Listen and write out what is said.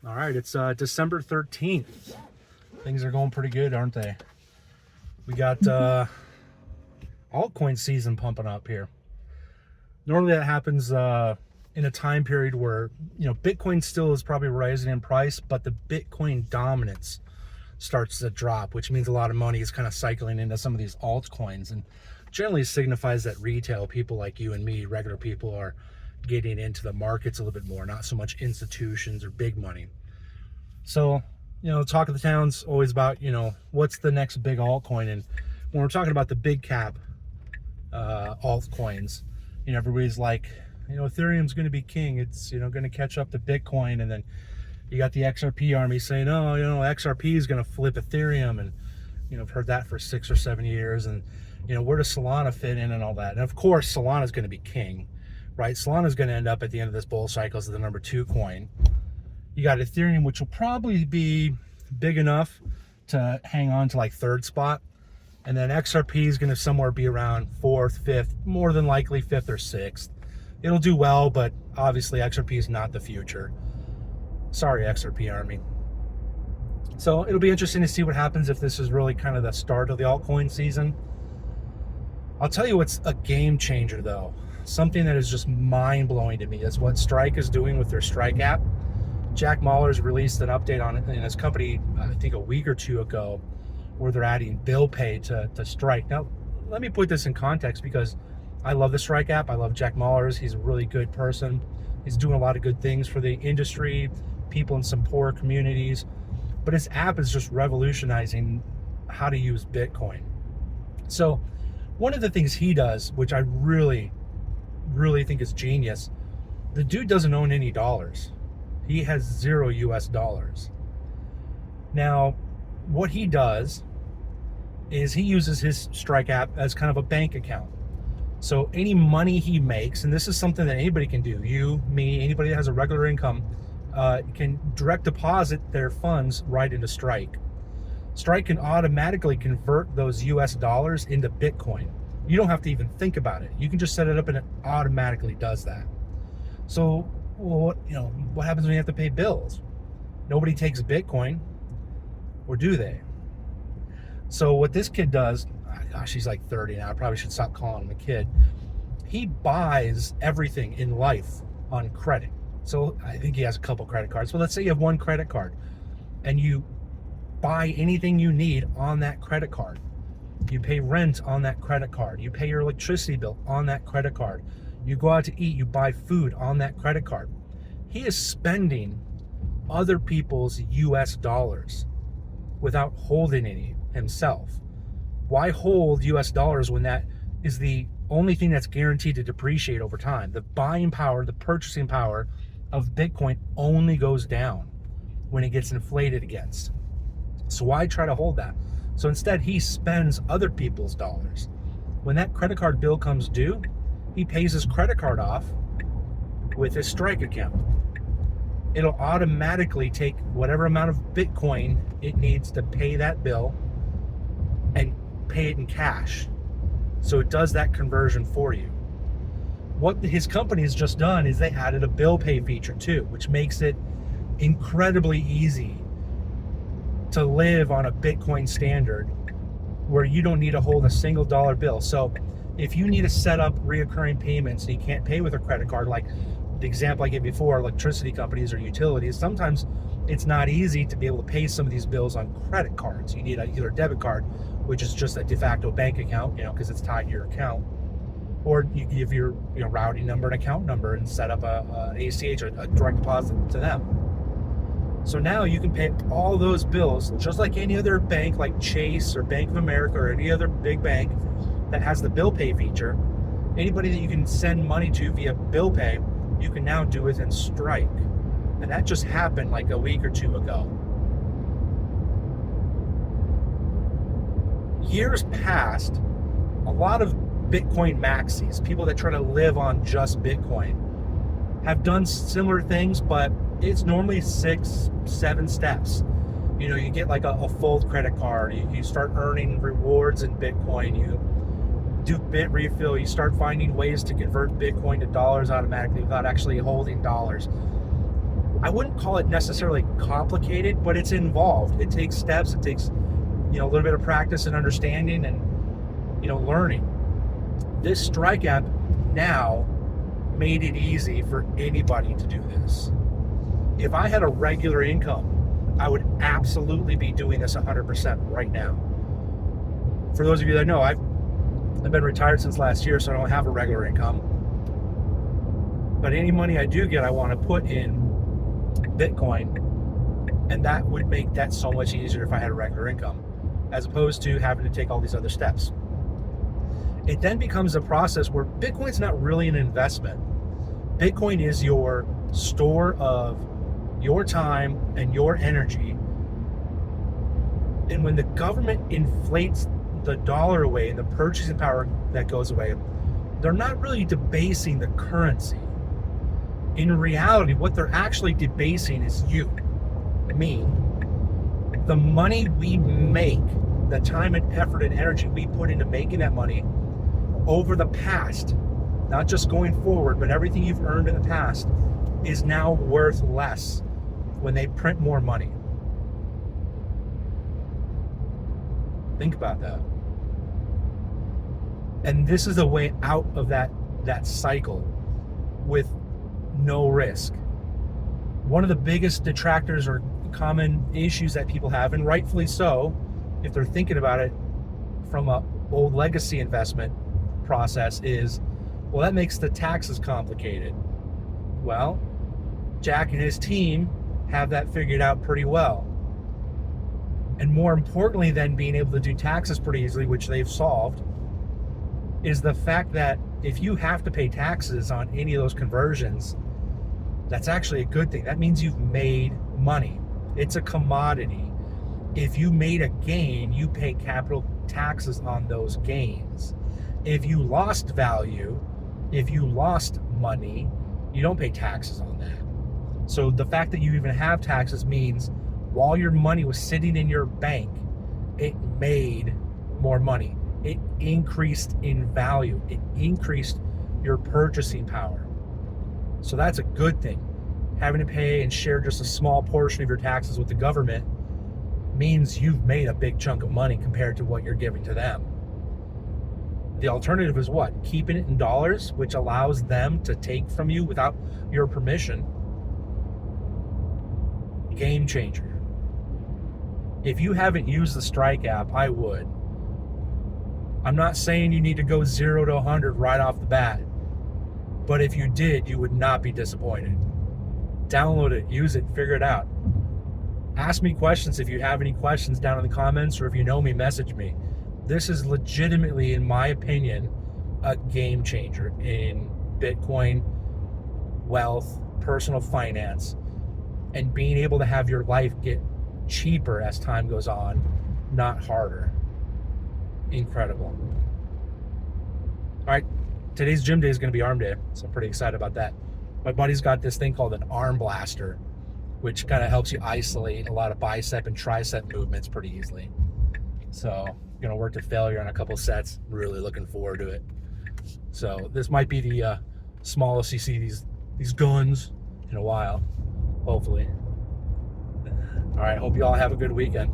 All right, it's December 13th. Things are going pretty good, aren't they? We got altcoin season pumping up here. Normally that happens in a time period where, Bitcoin still is probably rising in price, but the Bitcoin dominance starts to drop, which means a lot of money is kind of cycling into some of these altcoins, and generally signifies that retail people like you and me, regular people, are getting into the markets a little bit more, not so much institutions or big money. So, talk of the town's always about, what's the next big altcoin. And when we're talking about the big cap altcoins, everybody's like, Ethereum's going to be king. It's, going to catch up to Bitcoin. And then you got the XRP army saying, oh, XRP is going to flip Ethereum. And, I've heard that for 6 or 7 years. And, where does Solana fit in and all that? And of course, Solana is going to be king, right? Solana is going to end up at the end of this bull cycle as the number 2 coin. You got Ethereum, which will probably be big enough to hang on to like 3rd spot. And then XRP is going to somewhere be around 4th, 5th, more than likely 5th or 6th. It'll do well, but obviously XRP is not the future. Sorry, XRP army. So it'll be interesting to see what happens if this is really kind of the start of the altcoin season. I'll tell you what's a game changer though. Something that is just mind-blowing to me is what Strike is doing with their Strike app. Jack Mallers released an update on it in his company, I think a week or 2 ago, where they're adding bill pay to Strike. Now, let me put this in context because I love the Strike app. I love Jack Mallers. He's a really good person. He's doing a lot of good things for the industry, people in some poor communities. But his app is just revolutionizing how to use Bitcoin. So one of the things he does, which I really think is genius, the dude doesn't own any dollars. He has 0 US dollars. Now, what he does is he uses his Strike app as kind of a bank account. So any money he makes, and this is something that anybody can do, you, me, anybody that has a regular income, can direct deposit their funds right into Strike. Strike can automatically convert those US dollars into Bitcoin. You don't have to even think about it. You can just set it up and it automatically does that. So, what happens when you have to pay bills? Nobody takes Bitcoin, or do they? So what this kid does, gosh, he's like 30 now. I probably should stop calling him a kid. He buys everything in life on credit. So I think he has a couple credit cards. But let's say you have 1 credit card and you buy anything you need on that credit card. You pay rent on that credit card. You pay your electricity bill on that credit card. You go out to eat, you buy food on that credit card. He is spending other people's US dollars without holding any himself. Why hold US dollars when that is the only thing that's guaranteed to depreciate over time? The buying power, the purchasing power of Bitcoin only goes down when it gets inflated against. So why try to hold that? So instead, he spends other people's dollars. When that credit card bill comes due, he pays his credit card off with his Strike account. It'll automatically take whatever amount of Bitcoin it needs to pay that bill and pay it in cash. So it does that conversion for you. What his company has just done is they added a bill pay feature too, which makes it incredibly easy to live on a Bitcoin standard where you don't need to hold a single dollar bill. So if you need to set up reoccurring payments and you can't pay with a credit card, like the example I gave before, electricity companies or utilities, sometimes it's not easy to be able to pay some of these bills on credit cards. You need either a debit card, which is just a de facto bank account, because it's tied to your account, or you give your routing number and account number and set up a ACH, a direct deposit to them. So now you can pay all those bills just like any other bank, like Chase or Bank of America or any other big bank that has the bill pay feature. Anybody that you can send money to via bill pay, you can now do it in Strike. And that just happened like a week or 2 ago. Years past, a lot of Bitcoin maxis, people that try to live on just Bitcoin, have done similar things, but it's normally 6, 7 steps. You get like a full credit card, you start earning rewards in Bitcoin, you do bit refill, you start finding ways to convert Bitcoin to dollars automatically without actually holding dollars. I wouldn't call it necessarily complicated, but it's involved. It takes steps. It takes, a little bit of practice and understanding and, learning. This Strike app now made it easy for anybody to do this. If I had a regular income, I would absolutely be doing this 100% right now. For those of you that know, I've been retired since last year, so I don't have a regular income. But any money I do get, I want to put in Bitcoin, and that would make that so much easier if I had a regular income, as opposed to having to take all these other steps. It then becomes a process where Bitcoin's not really an investment. Bitcoin is your store of your time and your energy. And when the government inflates the dollar away and the purchasing power that goes away, they're not really debasing the currency. In reality, what they're actually debasing is you, me. The money we make, the time and effort and energy we put into making that money over the past, not just going forward, but everything you've earned in the past, is now worth less when they print more money. Think about that. And this is a way out of that cycle with no risk. One of the biggest detractors or common issues that people have, and rightfully so, if they're thinking about it from a old legacy investment process, is, well, that makes the taxes complicated. Well, Jack and his team have that figured out pretty well. And more importantly than being able to do taxes pretty easily, which they've solved, is the fact that if you have to pay taxes on any of those conversions, that's actually a good thing. That means you've made money. It's a commodity. If you made a gain, you pay capital taxes on those gains. If you lost value, if you lost money, you don't pay taxes on that. So the fact that you even have taxes means while your money was sitting in your bank, it made more money. It increased in value. It increased your purchasing power. So that's a good thing. Having to pay and share just a small portion of your taxes with the government means you've made a big chunk of money compared to what you're giving to them. The alternative is what? Keeping it in dollars, which allows them to take from you without your permission. Game changer. If you haven't used the Strike app, I would. I'm not saying you need to go 0 to 100 right off the bat, but if you did, you would not be disappointed. Download it, use it, figure it out. Ask me questions if you have any questions down in the comments, or if you know me, message me. This is legitimately, in my opinion, a game changer in Bitcoin, wealth, personal finance, and being able to have your life get cheaper as time goes on, not harder. Incredible. All right, today's gym day is going to be arm day, so I'm pretty excited about that. My buddy's got this thing called an arm blaster, which kind of helps you isolate a lot of bicep and tricep movements pretty easily. So going to work to failure on a couple sets. Really looking forward to it. So this might be the smallest you see these guns in a while, hopefully. All right, hope you all have a good weekend.